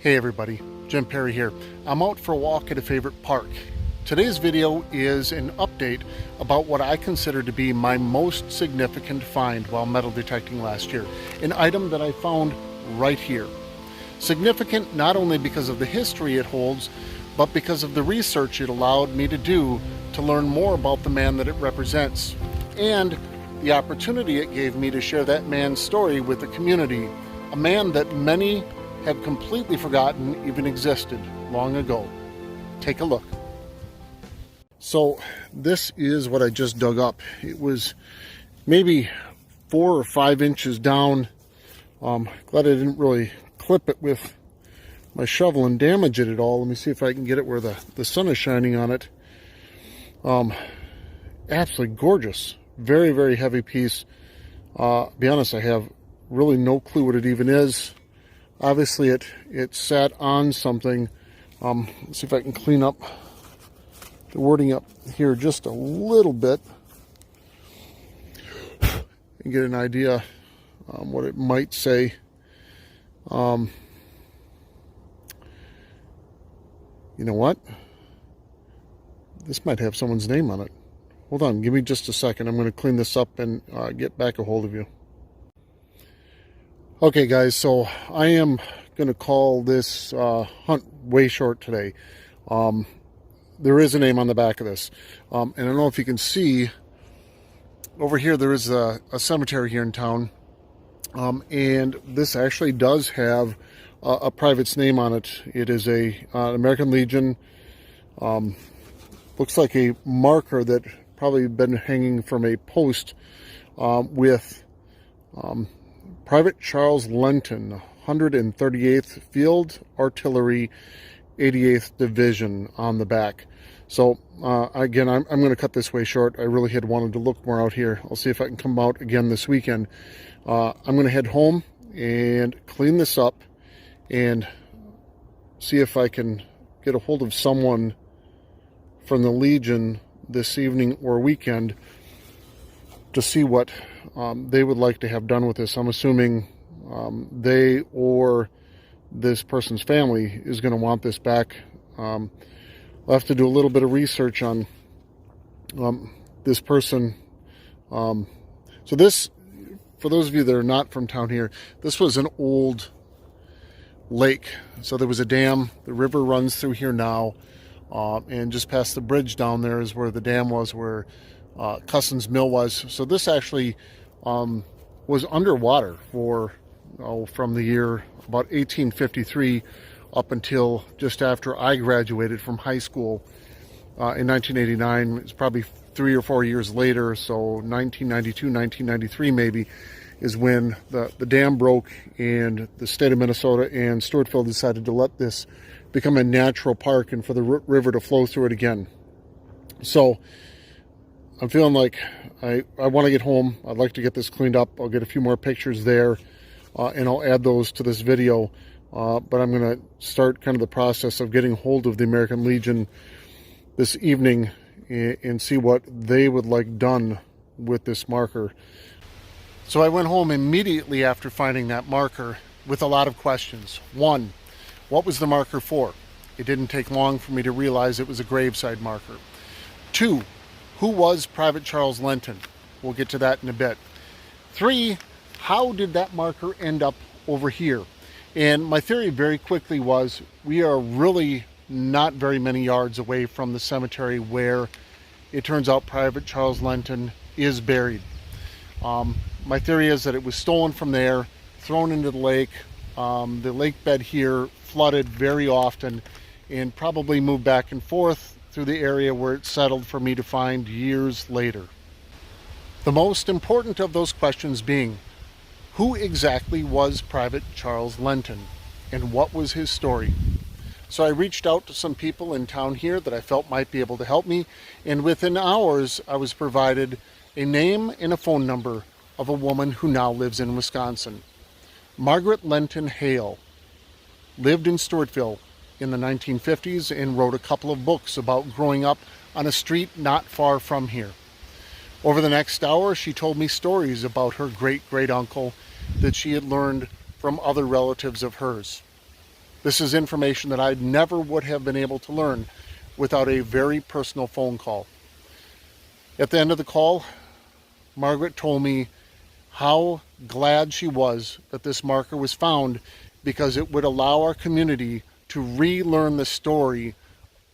Hey everybody, Jim Perry here. I'm out for a walk at a favorite park. Today's video is an update about what I consider to be my most significant find while metal detecting last year. An item that I found right here. Significant not only because of the history it holds, but because of the research it allowed me to do to learn more about the man that it represents, and the opportunity it gave me to share that man's story with the community, a man that many have completely forgotten even existed long ago. Take a look. So this is what I just dug up. It was maybe 4 or 5 inches down. Glad I didn't really clip it with my shovel and damage it at all. Let me see if I can get it where the sun is shining on it. Absolutely gorgeous. Very, very heavy piece. Be honest, I have really no clue what it even is. Obviously it sat on something. Let's see if I can clean up the wording up here just a little bit and get an idea what it might say. You know what? This might have someone's name on it. Hold on, give me just a second. I'm going to clean this up and get back a hold of you. Okay guys, so I am going to call this hunt way short today. There is a name on the back of this. And I don't know if you can see, over here there is a cemetery here in town. And this actually does have a private's name on it. It is an American Legion. Looks like a marker that probably been hanging from a post with Private Charles Lenton, 138th Field Artillery, 88th Division on the back. So again, I'm going to cut this way short. I really had wanted to look more out here. I'll see if I can come out again this weekend. I'm going to head home and clean this up and see if I can get a hold of someone from the Legion this evening or weekend to see what they would like to have done with this. I'm assuming they or this person's family is going to want this back. I'll have to do a little bit of research on this person. So this, for those of you that are not from town here, this was an old lake. So there was a dam. The river runs through here now. And just past the bridge down there is where the dam was, where Cusson's Mill was. So this actually was underwater for from the year about 1853 up until just after I graduated from high school in 1989. It's probably 3 or 4 years later, so 1992, 1993 maybe, is when the dam broke and the state of Minnesota and Stewartville decided to let this become a natural park and for the river to flow through it again. So I'm feeling like I want to get home. I'd like to get this cleaned up. I'll get a few more pictures there and I'll add those to this video. But I'm going to start kind of the process of getting hold of the American Legion this evening and see what they would like done with this marker. So I went home immediately after finding that marker with a lot of questions. One, what was the marker for? It didn't take long for me to realize it was a graveside marker. 2, who was Private Charles Lenton? We'll get to that in a bit. 3, how did that marker end up over here? And my theory very quickly was we are really not very many yards away from the cemetery where it turns out Private Charles Lenton is buried. My theory is that it was stolen from there, thrown into the lake. The lake bed here flooded very often and probably moved back and forth through the area where it settled for me to find years later. The most important of those questions being, who exactly was Private Charles Lenton and what was his story? So I reached out to some people in town here that I felt might be able to help me, and within hours I was provided a name and a phone number of a woman who now lives in Wisconsin. Margaret Lenton Hale lived in Stewartville in the 1950s and wrote a couple of books about growing up on a street not far from here. Over the next hour, she told me stories about her great-great-uncle that she had learned from other relatives of hers. This is information that I never would have been able to learn without a very personal phone call. At the end of the call, Margaret told me how glad she was that this marker was found, because it would allow our community to relearn the story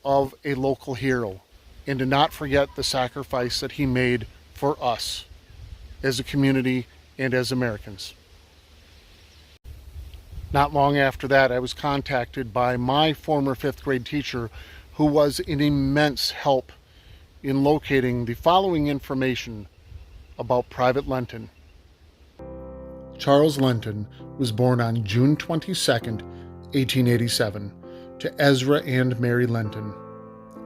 of a local hero and to not forget the sacrifice that he made for us as a community and as Americans. Not long after that, I was contacted by my former 5th grade teacher, who was an immense help in locating the following information about Private Lenton. Charles Lenton was born on June 22nd, 1887, to Ezra and Mary Lenton.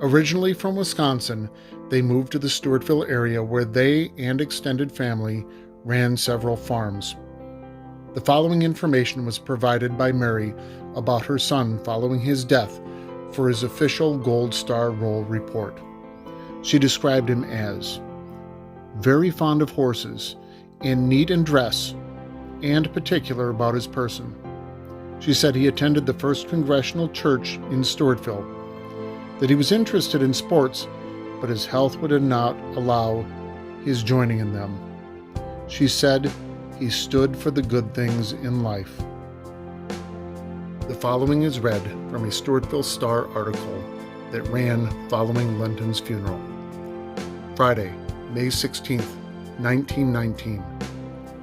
Originally from Wisconsin, they moved to the Stewartville area, where they and extended family ran several farms. The following information was provided by Mary about her son following his death for his official Gold Star Roll report. She described him as very fond of horses and neat in dress and particular about his person. She said he attended the First Congregational Church in Stewartville, that he was interested in sports, but his health would not allow his joining in them. She said he stood for the good things in life. The following is read from a Stewartville Star article that ran following Lenton's funeral. Friday, May 16th, 1919.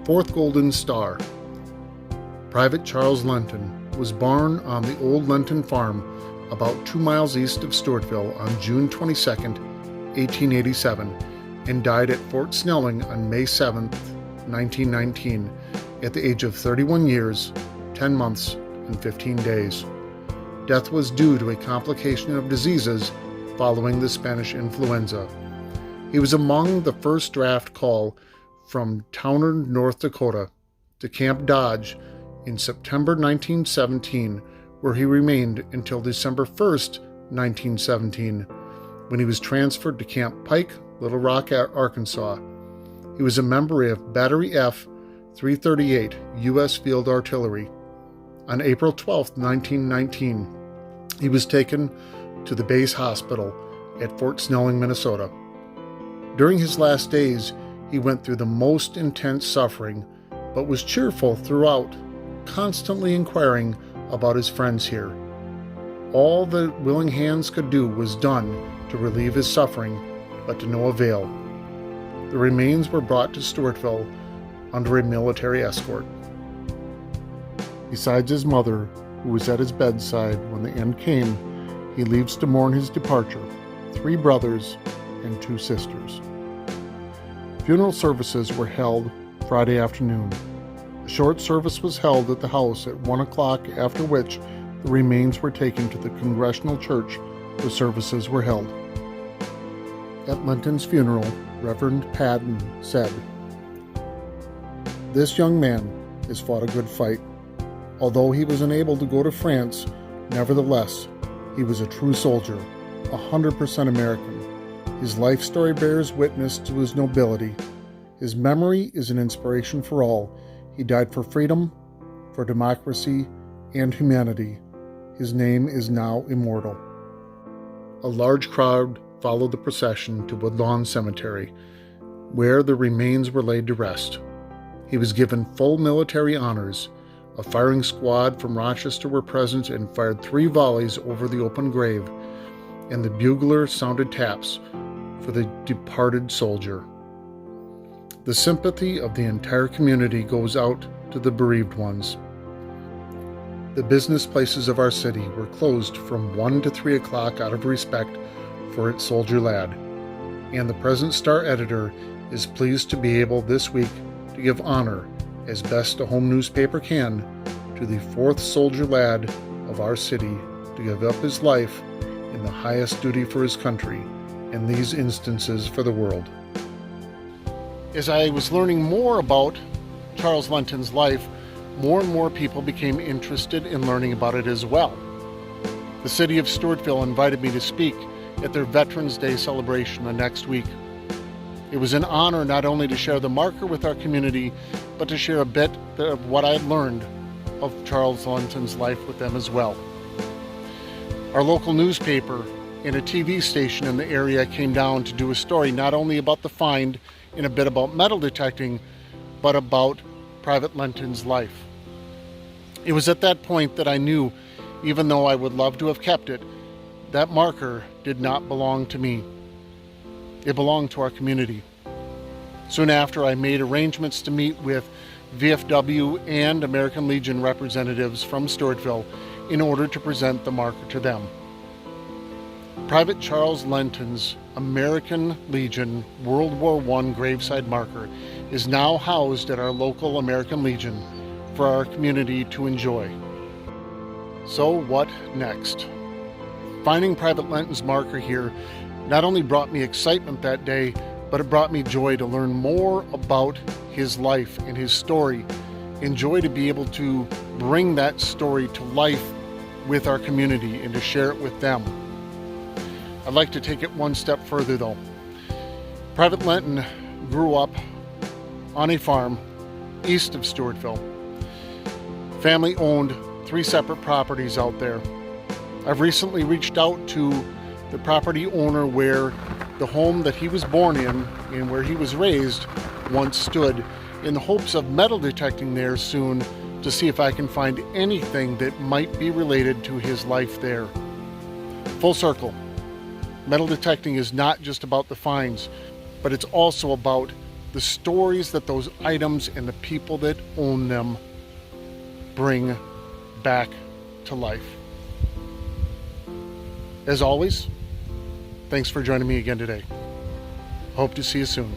4th Golden Star. Private Charles Lenton was born on the old Lenton farm about 2 miles east of Stewartville on June 22, 1887, and died at Fort Snelling on May 7, 1919, at the age of 31 years, 10 months, and 15 days. Death was due to a complication of diseases following the Spanish influenza. He was among the first draft call from Towner, North Dakota, to Camp Dodge in September 1917, where he remained until December 1st, 1917, when he was transferred to Camp Pike, Little Rock, Arkansas. He was a member of Battery F, 338 U.S. Field Artillery. On April 12, 1919, he was taken to the base hospital at Fort Snelling, Minnesota. During his last days, he went through the most intense suffering, but was cheerful throughout, constantly inquiring about his friends here. All that willing hands could do was done to relieve his suffering, but to no avail. The remains were brought to Stewartville under a military escort. Besides his mother, who was at his bedside when the end came, he leaves to mourn his departure 3 brothers and 2 sisters. Funeral services were held Friday afternoon. A short service was held at the house at 1 o'clock, after which the remains were taken to the Congregational Church, where services were held. At Lenton's funeral, Reverend Padden said, "This young man has fought a good fight. Although he was unable to go to France, nevertheless, he was a true soldier, 100% American. His life story bears witness to his nobility. His memory is an inspiration for all. He died for freedom, for democracy, and humanity. His name is now immortal." A large crowd followed the procession to Woodlawn Cemetery, where the remains were laid to rest. He was given full military honors. A firing squad from Rochester were present and fired 3 volleys over the open grave, and the bugler sounded taps for the departed soldier. The sympathy of the entire community goes out to the bereaved ones. The business places of our city were closed from 1 to 3 o'clock out of respect for its soldier lad, and the present Star editor is pleased to be able this week to give honor, as best a home newspaper can, to the 4th soldier lad of our city to give up his life in the highest duty for his country, in these instances for the world. As I was learning more about Charles Lenton's life, more and more people became interested in learning about it as well. The city of Stewartville invited me to speak at their Veterans Day celebration the next week. It was an honor not only to share the marker with our community, but to share a bit of what I had learned of Charles Lenton's life with them as well. Our local newspaper and a TV station in the area came down to do a story not only about the find and a bit about metal detecting, but about Private Lenton's life. It was at that point that I knew, even though I would love to have kept it, that marker did not belong to me. It belonged to our community. Soon after, I made arrangements to meet with VFW and American Legion representatives from Stewartville in order to present the marker to them. Private Charles Lenton's American Legion World War I graveside marker is now housed at our local American Legion for our community to enjoy. So what next? Finding Private Lenton's marker here not only brought me excitement that day, but it brought me joy to learn more about his life and his story, and joy to be able to bring that story to life with our community and to share it with them. I'd like to take it one step further though. Private Lenton grew up on a farm east of Stewartville. Family owned 3 separate properties out there. I've recently reached out to the property owner where the home that he was born in and where he was raised once stood, in the hopes of metal detecting there soon to see if I can find anything that might be related to his life there. Full circle. Metal detecting is not just about the finds, but it's also about the stories that those items and the people that own them bring back to life. As always, thanks for joining me again today. Hope to see you soon.